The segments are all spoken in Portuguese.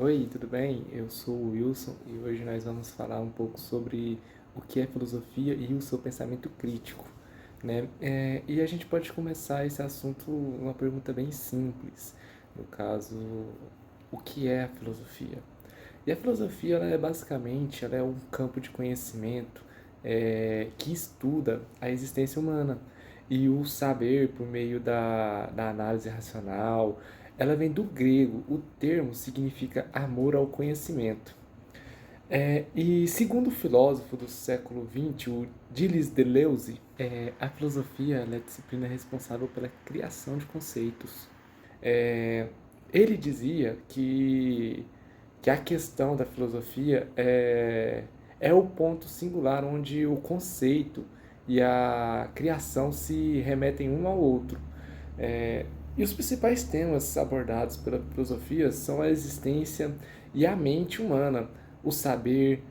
Oi, tudo bem? Eu sou o Wilson e hoje nós vamos falar um pouco sobre o que é filosofia e o seu pensamento crítico, né? E a gente pode começar esse assunto uma pergunta bem simples, no caso, o que é a filosofia? E a filosofia, ela é um campo de conhecimento que estuda a existência humana e o saber por meio da análise racional. Ela vem do grego, o termo significa amor ao conhecimento. E segundo o filósofo do século XX, o Gilles Deleuze, a filosofia é a disciplina responsável pela criação de conceitos. É, Ele dizia que a questão da filosofia é o ponto singular onde o conceito e a criação se remetem um ao outro. E os principais temas abordados pela filosofia são a existência e a mente humana, o saber,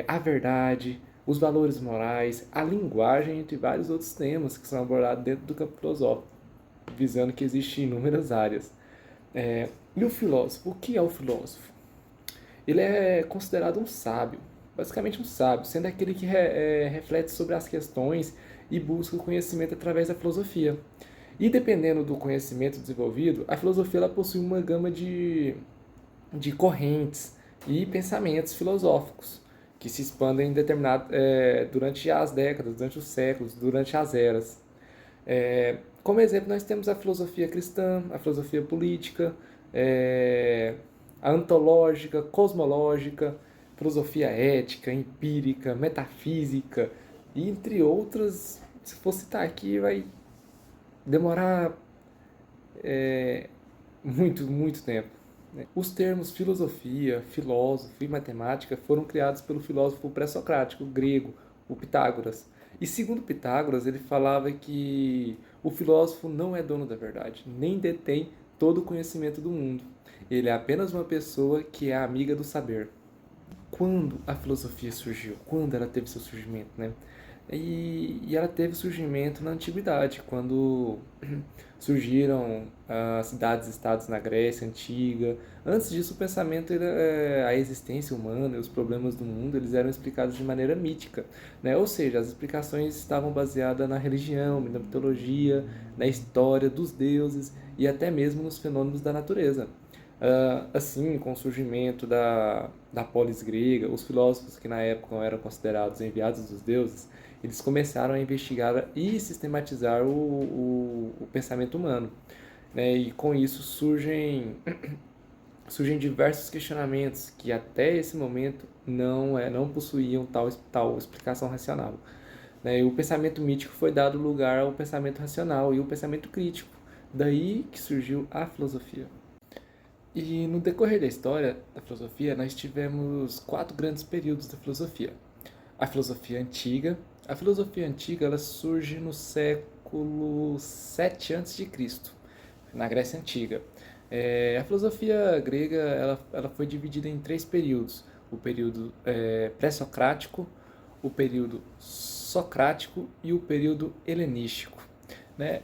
a verdade, os valores morais, a linguagem, entre vários outros temas que são abordados dentro do campo filosófico, visando que existem inúmeras áreas. E o filósofo? O que é o filósofo? Ele é considerado um sábio, basicamente um sábio, sendo aquele que reflete sobre as questões e busca o conhecimento através da filosofia. E dependendo do conhecimento desenvolvido, a filosofia ela possui uma gama de correntes e pensamentos filosóficos que se expandem durante as décadas, durante os séculos, durante as eras. Como exemplo, nós temos a filosofia cristã, a filosofia política, é, a antológica, cosmológica, filosofia ética, empírica, metafísica, e entre outras. Se for citar aqui, vai demorar muito tempo. Os termos filosofia, filósofo e matemática foram criados pelo filósofo pré-socrático grego, o Pitágoras. E segundo Pitágoras, ele falava que o filósofo não é dono da verdade, nem detém todo o conhecimento do mundo. Ele é apenas uma pessoa que é amiga do saber. Quando a filosofia surgiu? Quando ela teve seu surgimento, né? E ela teve surgimento na antiguidade, quando surgiram as cidades-estados na Grécia antiga. Antes disso, o pensamento, a existência humana e os problemas do mundo, eles eram explicados de maneira mítica, né? Ou seja, as explicações estavam baseadas na religião, na mitologia, na história dos deuses e até mesmo nos fenômenos da natureza. Assim, com o surgimento da polis grega, os filósofos que na época eram considerados enviados dos deuses, eles começaram a investigar e sistematizar o pensamento humano, né? E com isso surgem diversos questionamentos que até esse momento não possuíam tal explicação racional, né? E o pensamento mítico foi dado lugar ao pensamento racional e o pensamento crítico. Daí que surgiu a filosofia. E no decorrer da história da filosofia, nós tivemos quatro grandes períodos da filosofia. A filosofia antiga. A filosofia antiga ela surge no século 7 a.C., na Grécia Antiga. A filosofia grega ela foi dividida em três períodos: o período pré-socrático, o período socrático e o período helenístico, né?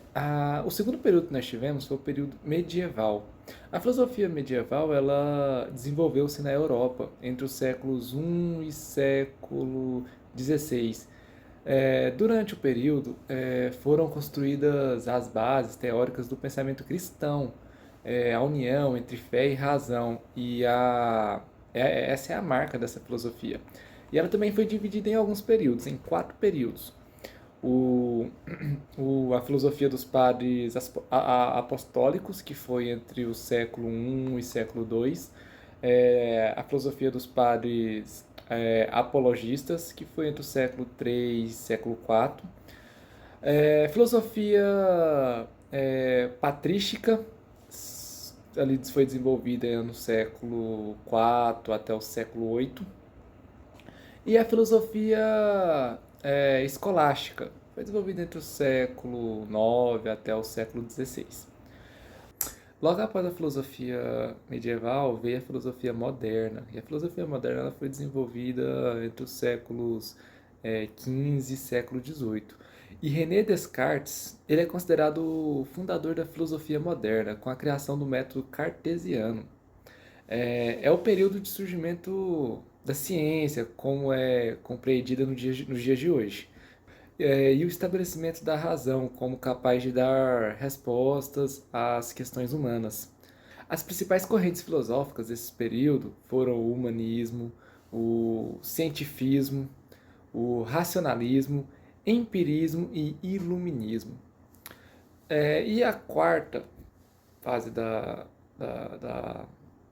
O segundo período que nós tivemos foi o período medieval. A filosofia medieval ela desenvolveu-se na Europa entre os séculos I e século XVI. Durante o período, foram construídas as bases teóricas do pensamento cristão, a união entre fé e razão, essa é a marca dessa filosofia. E ela também foi dividida em alguns períodos, em quatro períodos. O, a filosofia dos padres apostólicos, que foi entre o século I e século II, a filosofia dos padres apologistas, que foi entre o século III e século IV, filosofia patrística, ali foi desenvolvida no século IV até o século VIII, e a filosofia escolástica foi desenvolvida entre o século IX até o século XVI. Logo após a filosofia medieval veio a filosofia moderna. E a filosofia moderna ela foi desenvolvida entre os séculos XV e século XVIII. E René Descartes ele é considerado o fundador da filosofia moderna, com a criação do método cartesiano. É o período de surgimento da ciência, como é compreendida nos dias de hoje. E o estabelecimento da razão como capaz de dar respostas às questões humanas. As principais correntes filosóficas desse período foram o humanismo, o cientifismo, o racionalismo, empirismo e iluminismo. E a quarta fase da, da,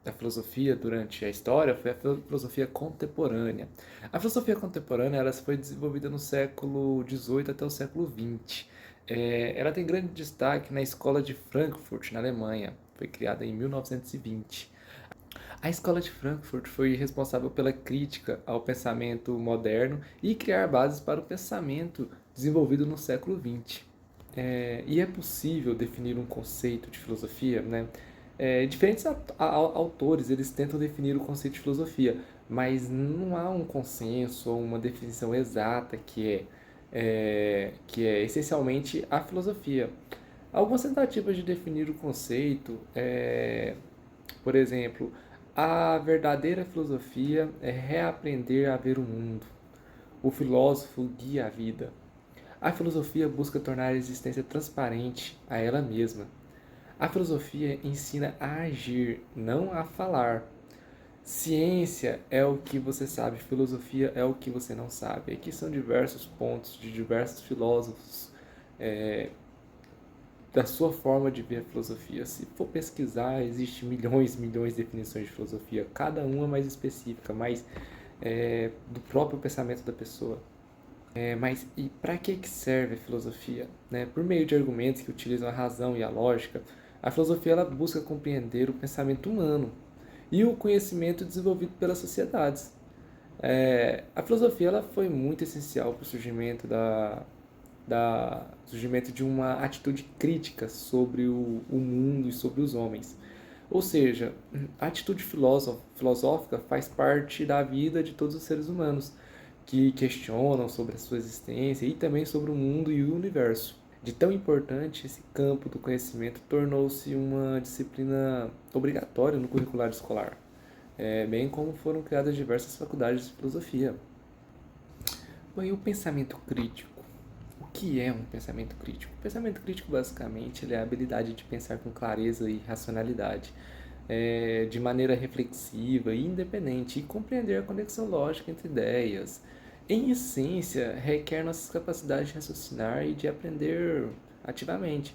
da filosofia durante a história foi a filosofia contemporânea. A filosofia contemporânea ela foi desenvolvida no século XVIII até o século XX. Ela tem grande destaque na Escola de Frankfurt, na Alemanha. Foi criada em 1920. A Escola de Frankfurt foi responsável pela crítica ao pensamento moderno e criar bases para o pensamento desenvolvido no século XX. E é possível definir um conceito de filosofia, né? Diferentes autores eles tentam definir o conceito de filosofia, mas não há um consenso ou uma definição exata que é essencialmente a filosofia. Algumas tentativas de definir o conceito, por exemplo, a verdadeira filosofia é reaprender a ver o mundo. O filósofo guia a vida. A filosofia busca tornar a existência transparente a ela mesma. A filosofia ensina a agir, não a falar. Ciência é o que você sabe, filosofia é o que você não sabe. Aqui são diversos pontos de diversos filósofos da sua forma de ver a filosofia. Se for pesquisar, existe milhões e milhões de definições de filosofia, cada uma mais específica, mais do próprio pensamento da pessoa. Mas e para que serve a filosofia? Né? Por meio de argumentos que utilizam a razão e a lógica, a filosofia ela busca compreender o pensamento humano e o conhecimento desenvolvido pelas sociedades. A filosofia ela foi muito essencial para o surgimento de uma atitude crítica sobre o mundo e sobre os homens. Ou seja, a atitude filosófica faz parte da vida de todos os seres humanos, que questionam sobre a sua existência e também sobre o mundo e o universo. De tão importante, esse campo do conhecimento tornou-se uma disciplina obrigatória no curricular escolar, bem como foram criadas diversas faculdades de filosofia. Bom, e o pensamento crítico? O que é um pensamento crítico? O pensamento crítico, basicamente, ele é a habilidade de pensar com clareza e racionalidade, de maneira reflexiva e independente, e compreender a conexão lógica entre ideias. Em essência, requer nossas capacidades de raciocinar e de aprender ativamente.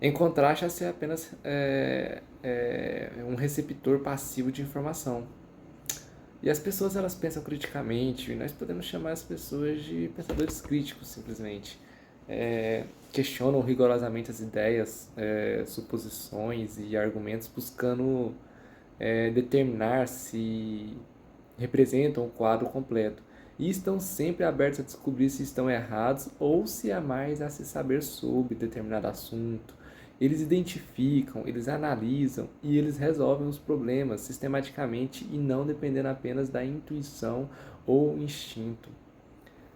Em contraste a ser apenas um receptor passivo de informação. E as pessoas elas pensam criticamente, e nós podemos chamar as pessoas de pensadores críticos, simplesmente. Questionam rigorosamente as ideias, suposições e argumentos, buscando determinar se representam o quadro completo. E estão sempre abertos a descobrir se estão errados ou se há mais a se saber sobre determinado assunto. Eles identificam, eles analisam e eles resolvem os problemas sistematicamente e não dependendo apenas da intuição ou instinto.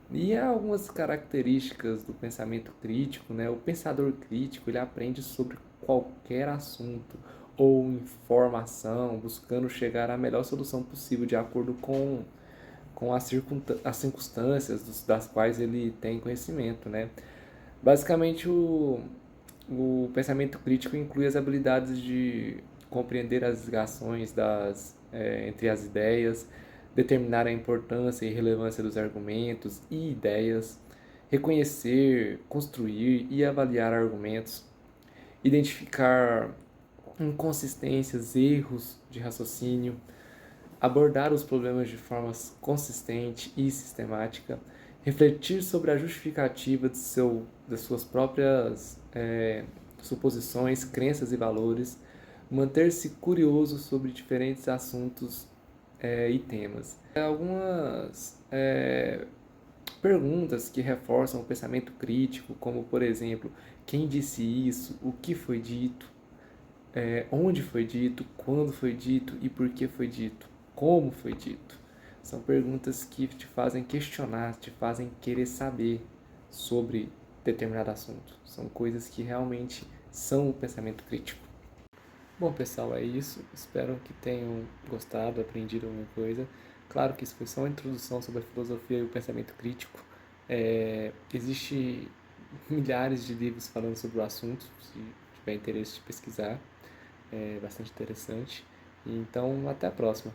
E há algumas características do pensamento crítico, né? O pensador crítico ele aprende sobre qualquer assunto ou informação, buscando chegar à melhor solução possível de acordo com as circunstâncias das quais ele tem conhecimento, né? Basicamente, o pensamento crítico inclui as habilidades de compreender as ligações entre as ideias, determinar a importância e relevância dos argumentos e ideias, reconhecer, construir e avaliar argumentos, identificar inconsistências, erros de raciocínio, abordar os problemas de forma consistente e sistemática, refletir sobre a justificativa das suas próprias suposições, crenças e valores, manter-se curioso sobre diferentes assuntos e temas. Algumas perguntas que reforçam o pensamento crítico, como por exemplo, quem disse isso, o que foi dito, onde foi dito, quando foi dito e por que foi dito, como foi dito. São perguntas que te fazem questionar, te fazem querer saber sobre determinado assunto. São coisas que realmente são o pensamento crítico. Bom, pessoal, é isso. Espero que tenham gostado, aprendido alguma coisa. Claro que isso foi só uma introdução sobre a filosofia e o pensamento crítico. Existe milhares de livros falando sobre o assunto, se tiver interesse de pesquisar, é bastante interessante. Então, até a próxima.